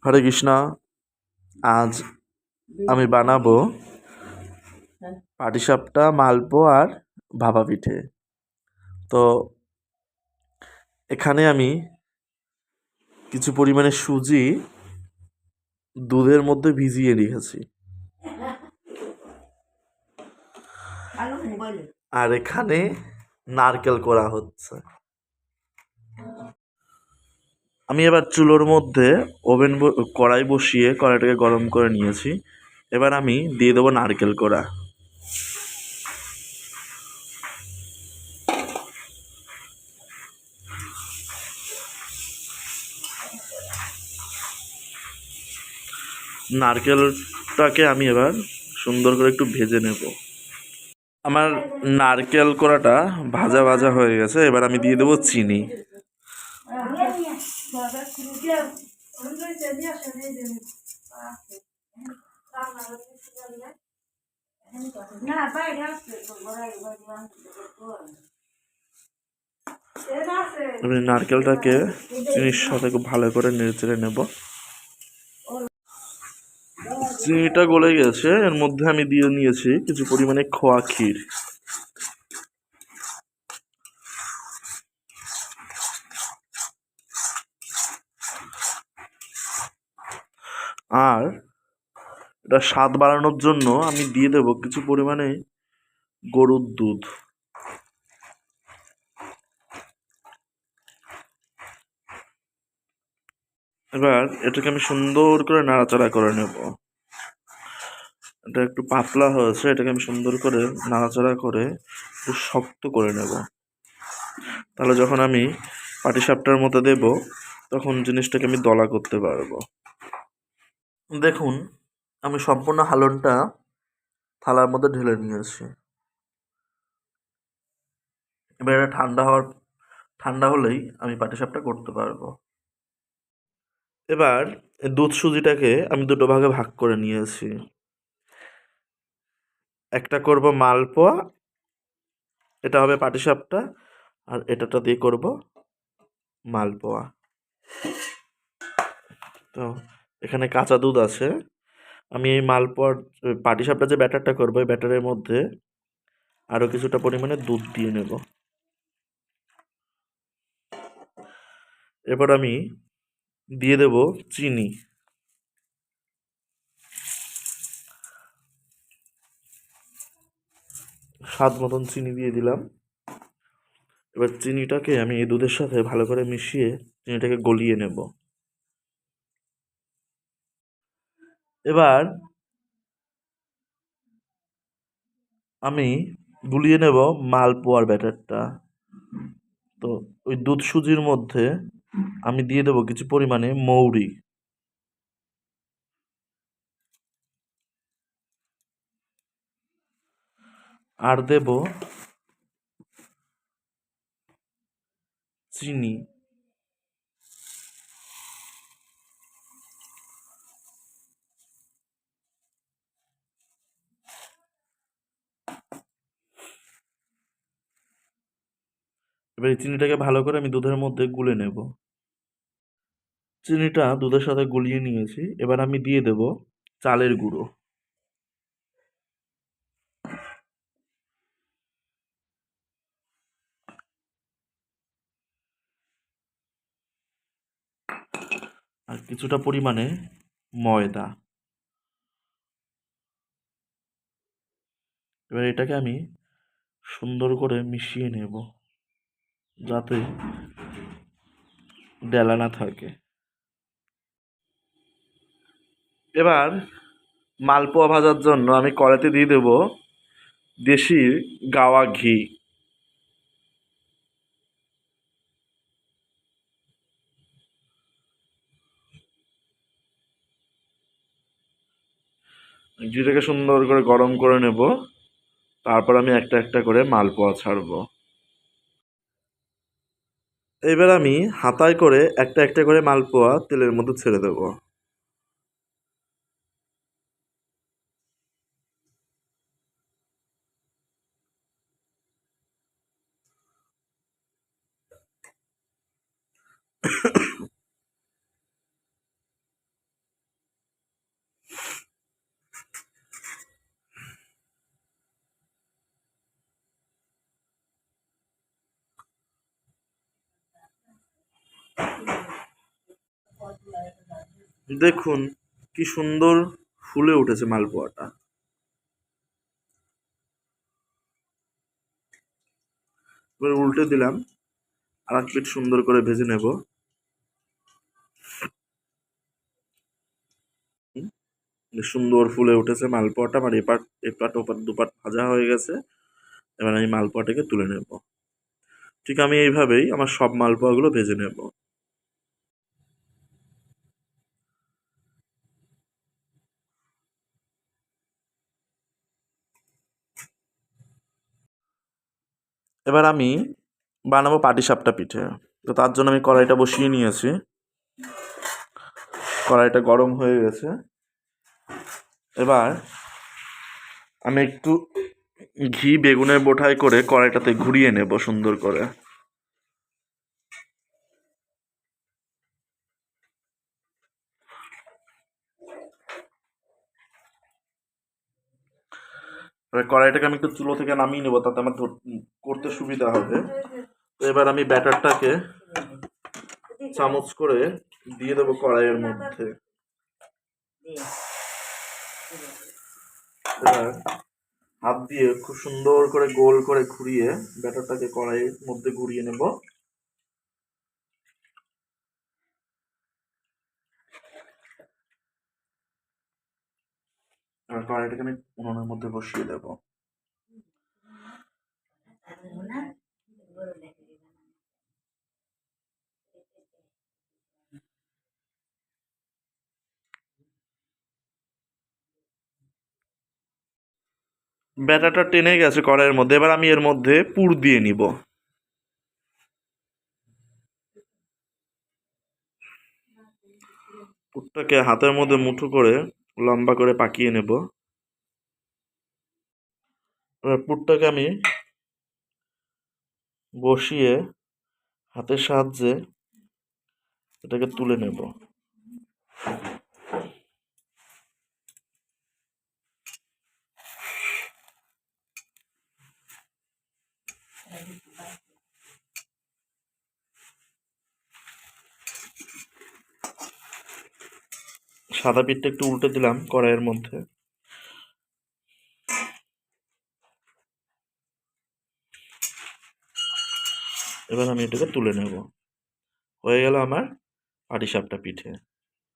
হরে কৃষ্ণ। আজ আমি বানাবো পাটিসাপটা, মালপো আর ভাপা পিঠে। তো এখানে আমি কিছু পরিমাণে সুজি দুধের মধ্যে ভিজিয়ে রেখেছি, আর এখানে নারকেল করা হচ্ছে। আমি এবার চুলোর মধ্যে কড়াই বসিয়ে কড়াইটাকে গরম করে নিয়েছি। এবার আমি দিয়ে দেবো নারকেল কোড়া। নারকেলটাকে আমি এবার সুন্দর করে একটু ভেজে নেব। আমার নারকেল কোড়াটা ভাজা ভাজা হয়ে গেছে। এবার আমি দিয়ে দেবো চিনি। আমি নারকেলটাকে চিনির সাথে খুব ভালো করে নেড়ে চেড়ে নেব। চিনিটা গলে গেছে, এর মধ্যে আমি দিয়ে নিয়েছি কিছু পরিমাণে খোয়া ক্ষীর। আর এটা স্বাদ বাড়ানোর জন্য আমি দিয়ে দেব কিছু পরিমাণে গরুর দুধ। এবার এটাকে আমি সুন্দর করে নাড়াচাড়া করে নেব। এটা একটু পাতলা হয়েছে, এটাকে আমি সুন্দর করে নাড়াচাড়া করে একটু শক্ত করে নেব। তাহলে যখন আমি পাটিসাপটার মধ্যে দেব তখন জিনিসটাকে আমি দলা করতে পারবো। দেখুন, আমি সম্পূর্ণ হালনটা থালার মধ্যে ঢেলে নিয়েছি। এবার এটা ঠান্ডা হলেই আমি পাটিসাপটা করতে পারবো। এবার দুধ সুজিটাকে আমি দুটো ভাগে ভাগ করে নিয়েছি। একটা করব মালপোয়া, এটা হবে পাটিসাপটা, আর এটাটা দিয়ে করব মালপোয়া। তো এখানে কাঁচা দুধ আছে। আমি এই মালপোয়ার পাটিসাপটা যে ব্যাটারটা করবো, এই ব্যাটারের মধ্যে আরও কিছুটা পরিমাণে দুধ দিয়ে নেব। এবার আমি দিয়ে দেব চিনি। স্বাদ মতন চিনি দিয়ে দিলাম। এবার চিনিটাকে আমি এই দুধের সাথে ভালো করে মিশিয়ে চিনিটাকে গলিয়ে নেব। এবার আমি গুলিয়ে নেব মালপোয়ার ব্যাটারটা। তো ওই দুধ সুজির মধ্যে আমি দিয়ে দেবো কিছু পরিমাণে মৌরি। আর দেব চিনি। এবার এই চিনিটাকে ভালো করে আমি দুধের মধ্যে গুলে নেব। চিনিটা দুধের সাথে গুলিয়ে নিয়েছি। এবার আমি দিয়ে দেব চালের গুঁড়ো। আর কিছুটা পরিমাণে ময়দা। এবার এটাকে আমি সুন্দর করে মিশিয়ে নেব যাতে ডেলা না থাকে। এবার মালপোয়া ভাজার জন্য আমি কড়াইতে দিয়ে দেব দেশি গাওয়া ঘি। ঘিটাকে সুন্দর করে গরম করে নেব। তারপর আমি একটা একটা করে মালপোয়া ছাড়বো। এবার আমি হাতায় করে একটা একটা করে মালপোয়া তেলের মধ্যে ছেড়ে দেব। দেখুন কি সুন্দর ফুলে উঠেছে মালপোয়াটা। এবার উল্টে দিলাম, আর এক পিঠ সুন্দর করে ভেজে নেব। সুন্দর ফুলে উঠেছে মালপোয়াটা, আমার এপাট এপাট ওপাট দুপাট ভাজা হয়ে গেছে। এবার আমি মালপোয়াটাকে তুলে নেব। ঠিক আমি এইভাবেই আমার সব মালপোয়াগুলো ভেজে নেব। এবার আমি বানাবো পাটিসাপটা পিঠে। তো তার জন্য আমি কড়াইটা বসিয়ে নিয়েছি। কড়াইটা গরম হয়ে গেছে। এবার আমি একটু ঘি বেগুনের বোঁটায় করে কড়াইটাতে ঘুরিয়ে নেব সুন্দর করে। এবার কড়াইটাকে আমি একটু চুলো থেকে নামিয়ে নেবো, তাতে আমার করতে সুবিধা হবে। তো এবার আমি ব্যাটারটাকে চামচ করে দিয়ে দেবো কড়াইয়ের মধ্যে। এবার হাত দিয়ে খুব সুন্দর করে গোল করে ঘুরিয়ে ব্যাটারটাকে কড়াইয়ের মধ্যে ঘুরিয়ে নেব। এবার কড়াইটাকে আমি উনুনের মধ্যে বসিয়ে দেবো। ব্যাটারটা টেনে গেছে কড়াইয়ের মধ্যে। এবার আমি এর মধ্যে পুর দিয়ে নিব। পুরটাকে হাতের মধ্যে মুঠো করে লম্বা করে পাকিয়ে নেব। এবার পুরটাকে আমি বসিয়ে হাতের সাহায্যে এটাকে তুলে নেব। সাদা পিঠটা একটু উল্টে দিলাম কড়াইয়ের মধ্যে। এবার আমি এটাকে তুলে নেব। হয়ে গেল আমার পাটিসাপটা পিঠে।